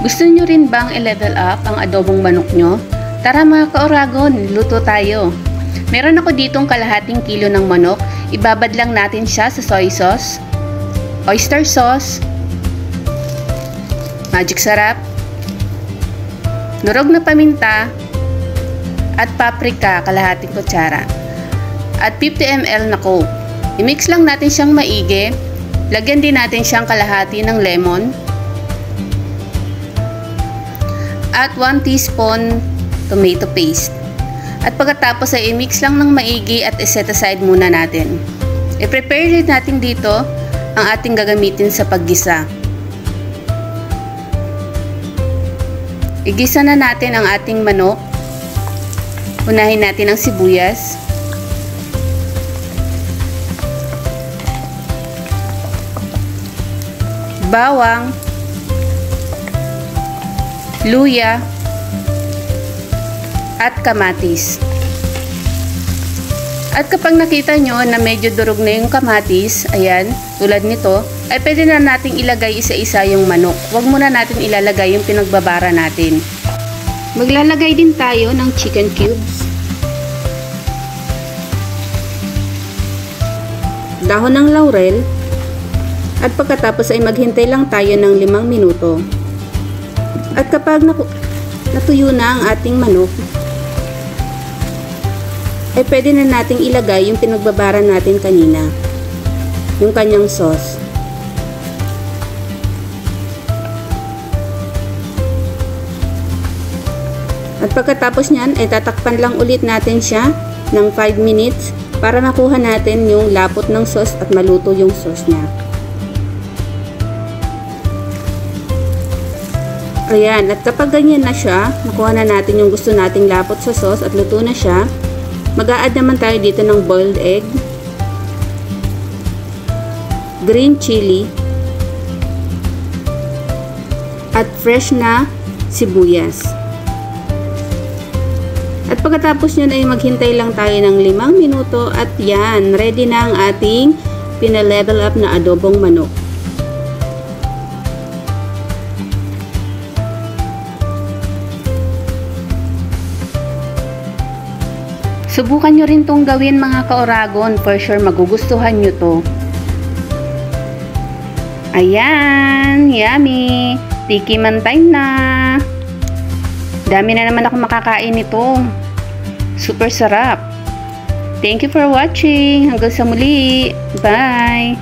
Gusto nyo rin bang i-level up ang adobong manok nyo? Tara mga ka-Oragon, luto tayo. Meron ako ditong kalahating kilo ng manok. Ibabad lang natin siya sa soy sauce, oyster sauce, magic sarap, nurog na paminta, at paprika kalahating kutsara, at 50 ml na coke. I-mix lang natin siyang maigi. Lagyan din natin siyang kalahati ng lemon at 1 teaspoon tomato paste. At pagkatapos ay i-mix lang ng maigi at i-set aside muna natin. I-prepare din natin dito ang ating gagamitin sa paggisa. Igisa na natin ang ating manok. Unahin natin ang sibuyas, bawang, luya, at kamatis. At kapag nakita nyo na medyo durog na yung kamatis, ayan, tulad nito, ay pwede na nating ilagay isa-isa yung manok. Huwag muna natin ilalagay yung pinagbabara natin. Maglalagay din tayo ng chicken cubes, dahon ng laurel, at pagkatapos ay maghintay lang tayo ng 5 minuto. At kapag natuyo na ang ating manok, ay pwede na nating ilagay yung pinagbabara natin kanina, yung kanyang sauce. At pagkatapos nyan ay tatakpan lang ulit natin siya ng 5 minutes para makuha natin yung lapot ng sauce at maluto yung sauce niya. Ayan, at kapag ganyan na siya, nakuha na natin yung gusto nating lapot sa sauce at luto na siya, mag-a-add naman tayo dito ng boiled egg, green chili, at fresh na sibuyas. At pagkatapos nyan ay maghintay lang tayo ng 5 minuto at yan, ready na ang ating pina-level up na adobong manok. Subukan nyo rin tong gawin mga ka-Oragon. For sure magugustuhan nyo to. Ayan, yummy. Tikiman time na. Dami na naman ako makakain nito. Super sarap. Thank you for watching. Hanggang sa muli. Bye.